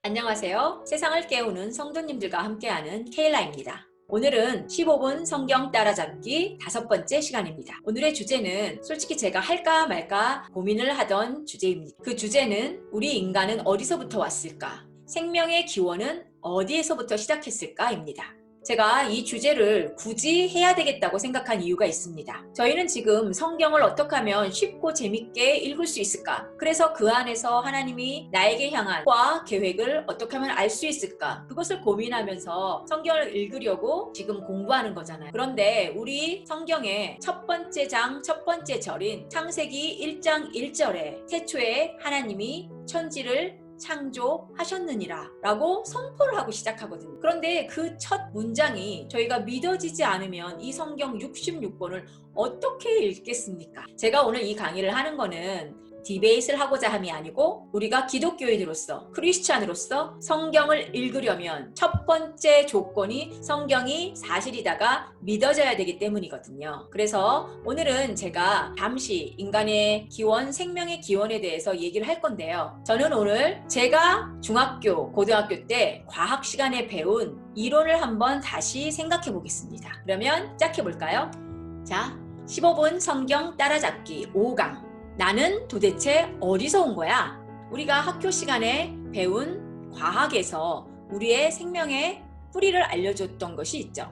안녕하세요. 세상을 깨우는 성도님들과 함께하는 케일라입니다. 오늘은 15분 성경 따라잡기 5번째 시간입니다. 오늘의 주제는 솔직히 제가 할까 말까 고민을 하던 주제입니다. 그 주제는 우리 인간은 어디서부터 왔을까? 생명의 기원은 어디에서부터 시작했을까입니다. 제가 이 주제를 굳이 해야 되겠다고 생각한 이유가 있습니다. 저희는 지금 성경을 어떻게 하면 쉽고 재밌게 읽을 수 있을까? 그래서 그 안에서 하나님이 나에게 향한 과 계획을 어떻게 하면 알 수 있을까? 그것을 고민하면서 성경을 읽으려고 지금 공부하는 거잖아요. 그런데 우리 성경의 첫 번째 장, 첫 번째 절인 창세기 1장 1절에 태초에 하나님이 천지를 창조하셨느니라 라고 선포를 하고 시작하거든요. 그런데 그 첫 문장이 저희가 믿어지지 않으면 이 성경 66권을 어떻게 읽겠습니까? 제가 오늘 이 강의를 하는 거는 디베이트를 하고자 함이 아니고 우리가 기독교인으로서 크리스찬으로서 성경을 읽으려면 첫 번째 조건이 성경이 사실이다가 믿어져야 되기 때문이거든요. 그래서 오늘은 제가 잠시 인간의 기원, 생명의 기원에 대해서 얘기를 할 건데요. 저는 오늘 제가 중학교, 고등학교 때 과학 시간에 배운 이론을 한번 다시 생각해 보겠습니다. 그러면 시작해 볼까요? 자, 15분 성경 따라잡기 5강. 나는 도대체 어디서 온 거야? 우리가 학교 시간에 배운 과학에서 우리의 생명의 뿌리를 알려줬던 것이 있죠.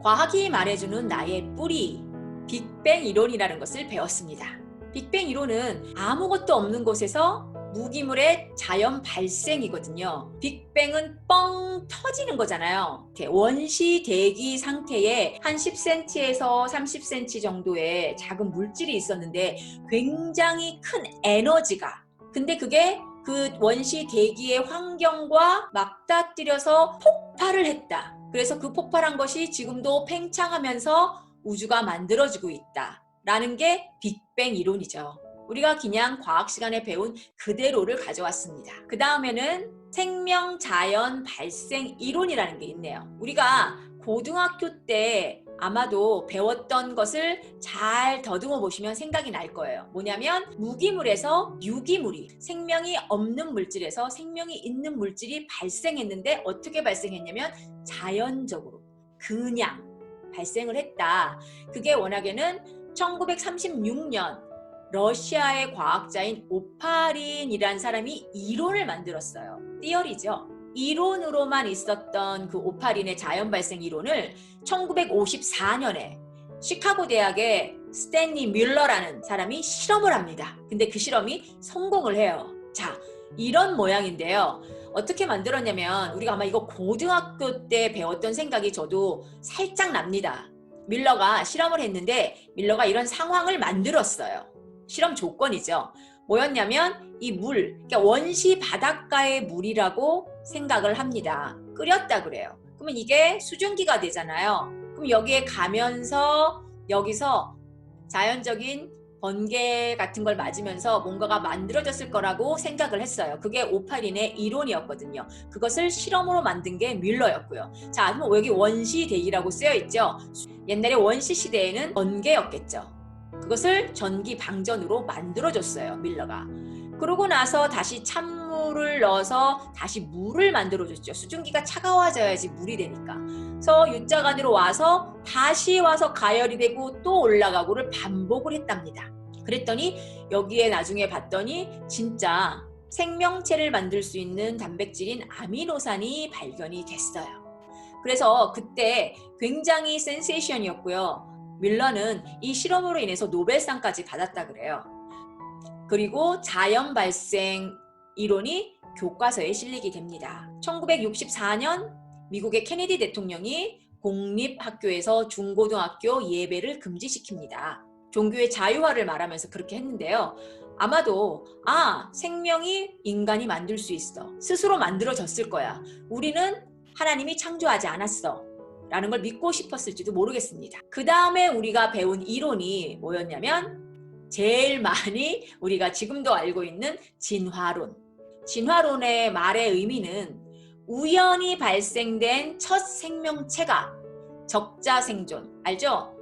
과학이 말해주는 나의 뿌리, 빅뱅 이론이라는 것을 배웠습니다. 빅뱅 이론은 아무것도 없는 곳에서 무기물의 자연 발생이거든요. 빅뱅은 뻥 터지는 거잖아요. 원시 대기 상태에 한 10cm에서 30cm 정도의 작은 물질이 있었는데 굉장히 큰 에너지가, 근데 그게 그 원시 대기의 환경과 맞닥뜨려서 폭발을 했다. 그래서 그 폭발한 것이 지금도 팽창하면서 우주가 만들어지고 있다 라는 게 빅뱅 이론이죠. 우리가 그냥 과학 시간에 배운 그대로를 가져왔습니다. 그 다음에는 생명 자연 발생 이론이라는 게 있네요. 우리가 고등학교 때 아마도 배웠던 것을 잘 더듬어 보시면 생각이 날 거예요. 뭐냐면 무기물에서 유기물이, 생명이 없는 물질에서 생명이 있는 물질이 발생했는데 어떻게 발생했냐면 자연적으로 그냥 발생을 했다. 그게 워낙에는 1936년 러시아의 과학자인 오파린이란 사람이 이론을 만들었어요. 티어리죠. 이론으로만 있었던 그 오파린의 자연 발생 이론을 1954년에 시카고 대학의 스탠리 뮬러라는 사람이 실험을 합니다. 근데 그 실험이 성공을 해요. 자, 이런 모양인데요. 어떻게 만들었냐면 우리가 아마 이거 고등학교 때 배웠던 생각이 저도 살짝 납니다. 뮬러가 실험을 했는데 뮬러가 이런 상황을 만들었어요. 실험 조건이죠. 뭐였냐면 이 물, 그러니까 원시 바닷가의 물이라고 생각을 합니다. 끓였다 그래요. 그러면 이게 수증기가 되잖아요. 그럼 여기에 가면서 여기서 자연적인 번개 같은 걸 맞으면서 뭔가가 만들어졌을 거라고 생각을 했어요. 그게 오파린의 이론이었거든요. 그것을 실험으로 만든 게 뮬러였고요. 자, 그럼 여기 원시 대기라고 쓰여 있죠. 옛날에 원시 시대에는 번개였겠죠. 그것을 전기 방전으로 만들어줬어요, 밀러가. 그러고 나서 다시 찬물을 넣어서 다시 물을 만들어줬죠. 수증기가 차가워져야지 물이 되니까. 그래서 육자간으로 와서 다시 와서 가열이 되고 또 올라가고를 반복을 했답니다. 그랬더니 여기에 나중에 봤더니 진짜 생명체를 만들 수 있는 단백질인 아미노산이 발견이 됐어요. 그래서 그때 굉장히 센세이션이었고요. 뮬러는 이 실험으로 인해서 노벨상까지 받았다 그래요. 그리고 자연 발생 이론이 교과서에 실리게 됩니다. 1964년 미국의 케네디 대통령이 공립학교에서 중고등학교 예배를 금지시킵니다. 종교의 자유화를 말하면서 그렇게 했는데요. 아마도 생명이 인간이 만들 수 있어. 스스로 만들어졌을 거야. 우리는 하나님이 창조하지 않았어. 라는 걸 믿고 싶었을지도 모르겠습니다. 그 다음에 우리가 배운 이론이 뭐였냐면 제일 많이 우리가 지금도 알고 있는 진화론. 진화론의 말의 의미는 우연히 발생된 첫 생명체가 적자생존, 알죠?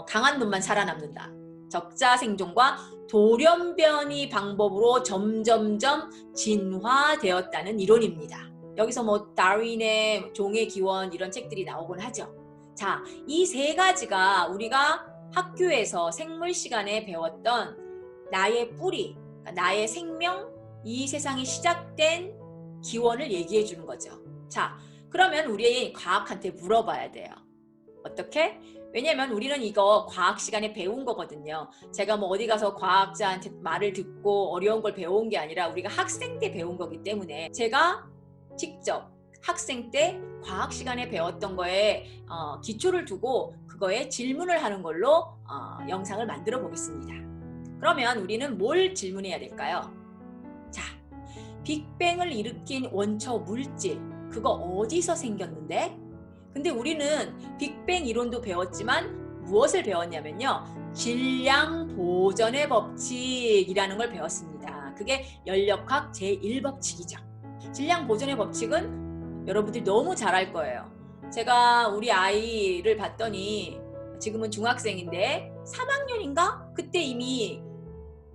강한 놈만 살아남는다. 적자생존과 돌연변이 방법으로 점점점 진화되었다는 이론입니다. 여기서 뭐 다윈의 종의 기원 이런 책들이 나오곤 하죠. 자, 이 세 가지가 우리가 학교에서 생물 시간에 배웠던 나의 뿌리, 나의 생명, 이 세상이 시작된 기원을 얘기해 주는 거죠. 자, 그러면 우리 과학한테 물어봐야 돼요. 어떻게? 왜냐면 우리는 이거 과학 시간에 배운 거거든요. 제가 뭐 어디 가서 과학자한테 말을 듣고 어려운 걸 배운 게 아니라 우리가 학생 때 배운 거기 때문에 제가 직접 학생 때 과학 시간에 배웠던 거에 기초를 두고 그거에 질문을 하는 걸로 영상을 만들어 보겠습니다. 그러면 우리는 뭘 질문해야 될까요? 자, 빅뱅을 일으킨 원초 물질, 그거 어디서 생겼는데? 근데 우리는 빅뱅 이론도 배웠지만 무엇을 배웠냐면요, 질량 보존의 법칙이라는 걸 배웠습니다. 그게 연력학 제1법칙이죠. 질량 보존의 법칙은 여러분들이 너무 잘 알 거예요. 제가 우리 아이를 봤더니 지금은 중학생인데 3학년인가? 그때 이미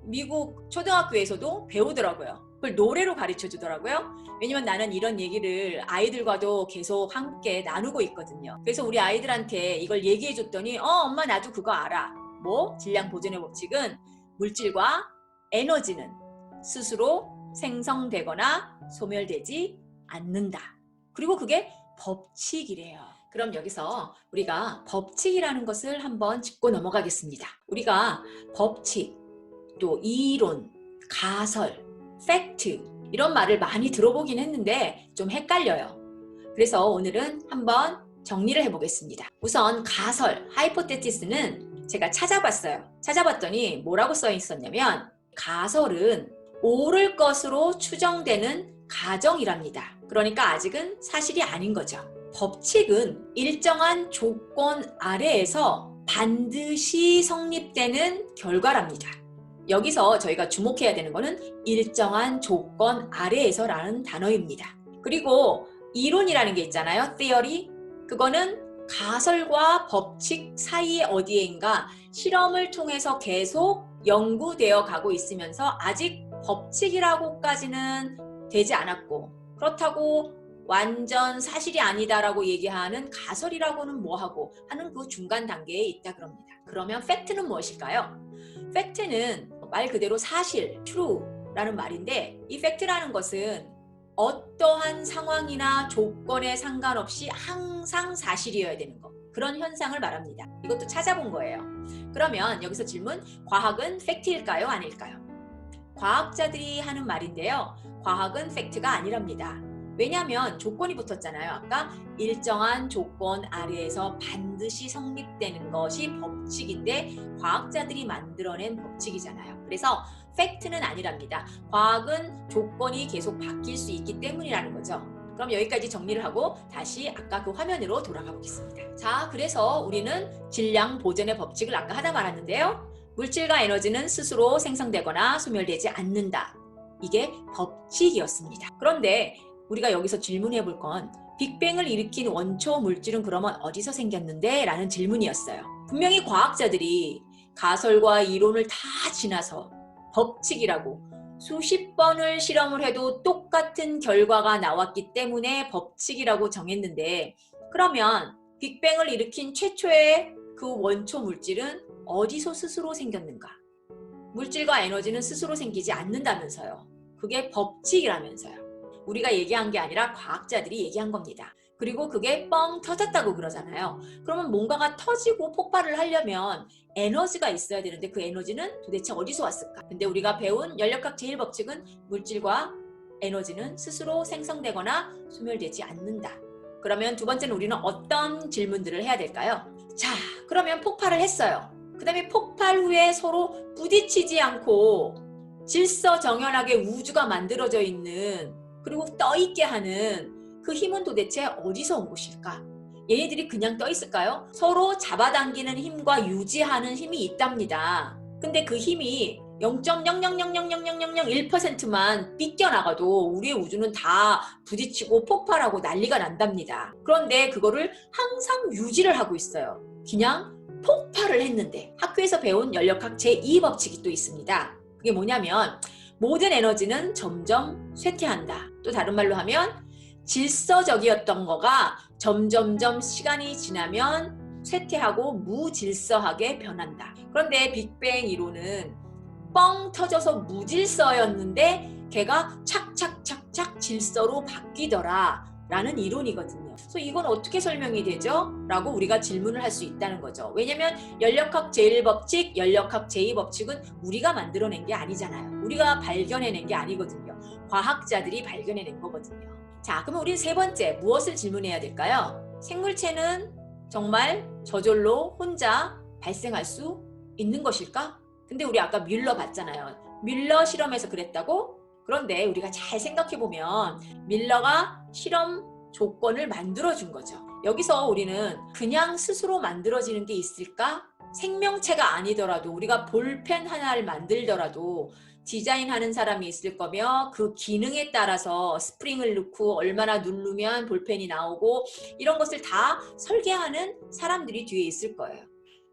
미국 초등학교에서도 배우더라고요. 그걸 노래로 가르쳐 주더라고요. 왜냐면 나는 이런 얘기를 아이들과도 계속 함께 나누고 있거든요. 그래서 우리 아이들한테 이걸 얘기해 줬더니 엄마 나도 그거 알아. 뭐? 질량 보존의 법칙은 물질과 에너지는 스스로 생성되거나 소멸되지 않는다. 그리고 그게 법칙이래요. 그럼 여기서 우리가 법칙이라는 것을 한번 짚고 넘어가겠습니다. 우리가 법칙, 또 이론, 가설, 팩트 이런 말을 많이 들어보긴 했는데 좀 헷갈려요. 그래서 오늘은 한번 정리를 해보겠습니다. 우선 가설, 하이포테시스는 제가 찾아봤어요. 찾아봤더니 뭐라고 써 있었냐면 가설은 옳을 것으로 추정되는 가정이랍니다. 그러니까 아직은 사실이 아닌 거죠. 법칙은 일정한 조건 아래에서 반드시 성립되는 결과랍니다. 여기서 저희가 주목해야 되는 것은 일정한 조건 아래에서라는 단어입니다. 그리고 이론이라는 게 있잖아요. theory. 그거는 가설과 법칙 사이에 어디에인가 실험을 통해서 계속 연구되어 가고 있으면서 아직 법칙이라고까지는 되지 않았고, 그렇다고 완전 사실이 아니다라고 얘기하는 가설이라고는 뭐하고 하는 그 중간 단계에 있다 그럽니다. 그러면 팩트는 무엇일까요? 팩트는 말 그대로 사실, true라는 말인데, 이 팩트라는 것은 어떠한 상황이나 조건에 상관없이 항상 사실이어야 되는 것, 그런 현상을 말합니다. 이것도 찾아본 거예요. 그러면 여기서 질문, 과학은 팩트일까요? 아닐까요? 과학자들이 하는 말인데요, 과학은 팩트가 아니랍니다. 왜냐하면 조건이 붙었잖아요. 아까 일정한 조건 아래에서 반드시 성립되는 것이 법칙인데 과학자들이 만들어낸 법칙이잖아요. 그래서 팩트는 아니랍니다. 과학은 조건이 계속 바뀔 수 있기 때문이라는 거죠. 그럼 여기까지 정리를 하고 다시 아까 그 화면으로 돌아가 보겠습니다. 자, 그래서 우리는 질량 보존의 법칙을 아까 하다 말았는데요. 물질과 에너지는 스스로 생성되거나 소멸되지 않는다. 이게 법칙이었습니다. 그런데 우리가 여기서 질문해 볼 건 빅뱅을 일으킨 원초 물질은 그러면 어디서 생겼는데? 라는 질문이었어요. 분명히 과학자들이 가설과 이론을 다 지나서 법칙이라고 수십 번을 실험을 해도 똑같은 결과가 나왔기 때문에 법칙이라고 정했는데, 그러면 빅뱅을 일으킨 최초의 그 원초 물질은 어디서 스스로 생겼는가? 물질과 에너지는 스스로 생기지 않는다면서요. 그게 법칙이라면서요. 우리가 얘기한 게 아니라 과학자들이 얘기한 겁니다. 그리고 그게 뻥 터졌다고 그러잖아요. 그러면 뭔가가 터지고 폭발을 하려면 에너지가 있어야 되는데 그 에너지는 도대체 어디서 왔을까? 근데 우리가 배운 연력학 제1법칙은 물질과 에너지는 스스로 생성되거나 소멸되지 않는다. 그러면 두 번째는 우리는 어떤 질문들을 해야 될까요? 자, 그러면 폭발을 했어요. 그 다음에 폭발 후에 서로 부딪히지 않고 질서정연하게 우주가 만들어져 있는, 그리고 떠있게 하는 그 힘은 도대체 어디서 온 것일까? 얘네들이 그냥 떠있을까요? 서로 잡아당기는 힘과 유지하는 힘이 있답니다. 근데 그 힘이 0.000000001%만 삐껴나가도 우리의 우주는 다 부딪히고 폭발하고 난리가 난답니다. 그런데 그거를 항상 유지를 하고 있어요. 그냥 폭발을 했는데. 학교에서 배운 연력학 제2법칙이 또 있습니다. 그게 뭐냐면 모든 에너지는 점점 쇠퇴한다. 또 다른 말로 하면 질서적이었던 거가 점점점 시간이 지나면 쇠퇴하고 무질서하게 변한다. 그런데 빅뱅 이론은 뻥 터져서 무질서였는데 걔가 착착착착 질서로 바뀌더라 라는 이론이거든요. 그래서 이건 어떻게 설명이 되죠? 라고 우리가 질문을 할 수 있다는 거죠. 왜냐면 연력학 제1법칙, 연력학 제2법칙은 우리가 만들어낸 게 아니잖아요. 우리가 발견해낸 게 아니거든요. 과학자들이 발견해낸 거거든요. 자, 그럼 우린 세 번째 무엇을 질문해야 될까요? 생물체는 정말 저절로 혼자 발생할 수 있는 것일까? 근데 우리 아까 뮬러 봤잖아요. 뮬러 실험에서 그랬다고? 그런데 우리가 잘 생각해보면 밀러가 실험 조건을 만들어준 거죠. 여기서 우리는 그냥 스스로 만들어지는 게 있을까? 생명체가 아니더라도 우리가 볼펜 하나를 만들더라도 디자인하는 사람이 있을 거며 그 기능에 따라서 스프링을 넣고 얼마나 누르면 볼펜이 나오고 이런 것을 다 설계하는 사람들이 뒤에 있을 거예요.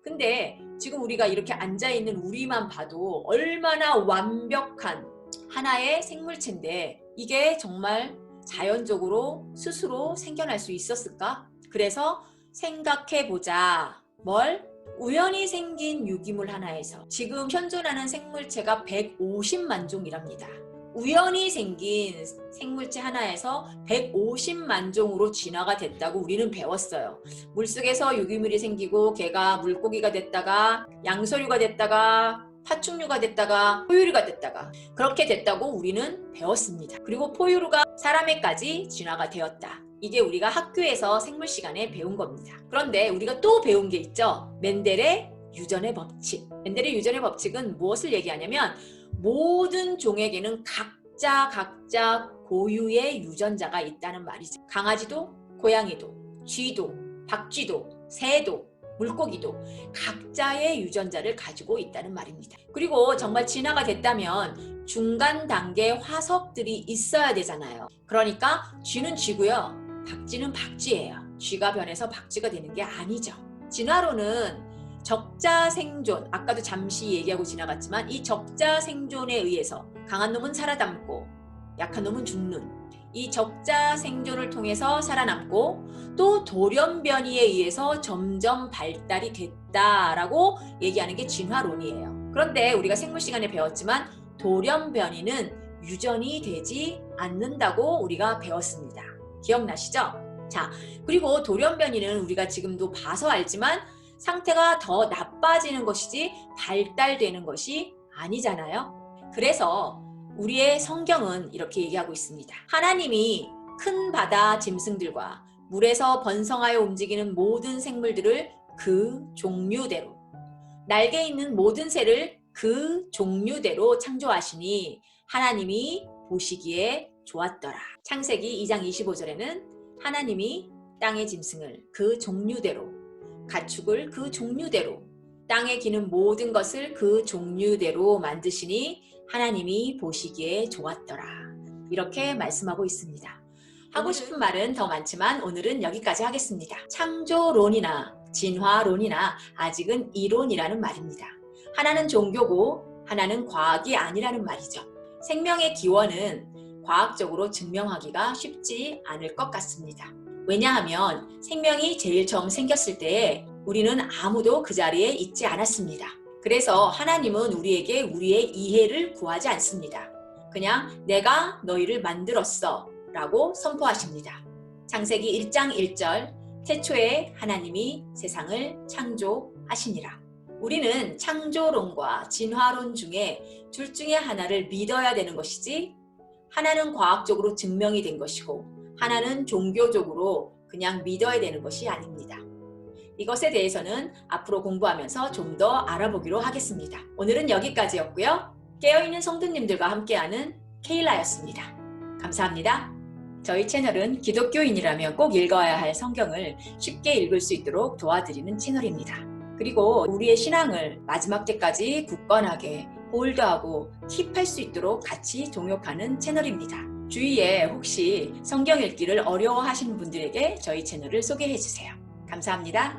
근데 지금 우리가 이렇게 앉아있는 우리만 봐도 얼마나 완벽한 하나의 생물체인데 이게 정말 자연적으로 스스로 생겨날 수 있었을까? 그래서 생각해보자. 뭘? 우연히 생긴 유기물 하나에서 지금 현존하는 생물체가 150만 종이랍니다. 우연히 생긴 생물체 하나에서 150만 종으로 진화가 됐다고 우리는 배웠어요. 물속에서 유기물이 생기고 걔가 물고기가 됐다가 양서류가 됐다가 파충류가 됐다가 포유류가 됐다가 그렇게 됐다고 우리는 배웠습니다. 그리고 포유류가 사람에까지 진화가 되었다. 이게 우리가 학교에서 생물 시간에 배운 겁니다. 그런데 우리가 또 배운 게 있죠. 멘델의 유전의 법칙. 멘델의 유전의 법칙은 무엇을 얘기하냐면 모든 종에게는 각자 고유의 유전자가 있다는 말이죠. 강아지도, 고양이도, 쥐도, 박쥐도, 새도, 물고기도 각자의 유전자를 가지고 있다는 말입니다. 그리고 정말 진화가 됐다면 중간 단계 화석들이 있어야 되잖아요. 그러니까 쥐는 쥐고요. 박쥐는 박쥐예요. 쥐가 변해서 박쥐가 되는 게 아니죠. 진화론은 적자 생존, 아까도 잠시 얘기하고 지나갔지만 이 적자 생존에 의해서 강한 놈은 살아남고 약한 놈은 죽는 이 적자 생존을 통해서 살아남고 또 돌연변이에 의해서 점점 발달이 됐다라고 얘기하는 게 진화론이에요. 그런데 우리가 생물 시간에 배웠지만 돌연변이는 유전이 되지 않는다고 우리가 배웠습니다. 기억나시죠? 자, 그리고 돌연변이는 우리가 지금도 봐서 알지만 상태가 더 나빠지는 것이지 발달되는 것이 아니잖아요. 그래서 우리의 성경은 이렇게 얘기하고 있습니다. 하나님이 큰 바다 짐승들과 물에서 번성하여 움직이는 모든 생물들을 그 종류대로, 날개 있는 모든 새를 그 종류대로 창조하시니 하나님이 보시기에 좋았더라. 창세기 2장 25절에는 하나님이 땅의 짐승을 그 종류대로, 가축을 그 종류대로, 땅에 기는 모든 것을 그 종류대로 만드시니 하나님이 보시기에 좋았더라. 이렇게 말씀하고 있습니다. 하고 싶은 말은 더 많지만 오늘은 여기까지 하겠습니다. 창조론이나 진화론이나 아직은 이론이라는 말입니다. 하나는 종교고 하나는 과학이 아니라는 말이죠. 생명의 기원은 과학적으로 증명하기가 쉽지 않을 것 같습니다. 왜냐하면 생명이 제일 처음 생겼을 때에 우리는 아무도 그 자리에 있지 않았습니다. 그래서 하나님은 우리에게 우리의 이해를 구하지 않습니다. 그냥 내가 너희를 만들었어 라고 선포하십니다. 창세기 1장 1절 태초에 하나님이 세상을 창조하시니라. 우리는 창조론과 진화론 중에 둘 중에 하나를 믿어야 되는 것이지 하나는 과학적으로 증명이 된 것이고 하나는 종교적으로 그냥 믿어야 되는 것이 아닙니다. 이것에 대해서는 앞으로 공부하면서 좀 더 알아보기로 하겠습니다. 오늘은 여기까지였고요. 깨어있는 성도님들과 함께하는 케일라였습니다. 감사합니다. 저희 채널은 기독교인이라면 꼭 읽어야 할 성경을 쉽게 읽을 수 있도록 도와드리는 채널입니다. 그리고 우리의 신앙을 마지막 때까지 굳건하게 홀드하고 킵할 수 있도록 같이 동역하는 채널입니다. 주위에 혹시 성경 읽기를 어려워하시는 분들에게 저희 채널을 소개해 주세요. 감사합니다.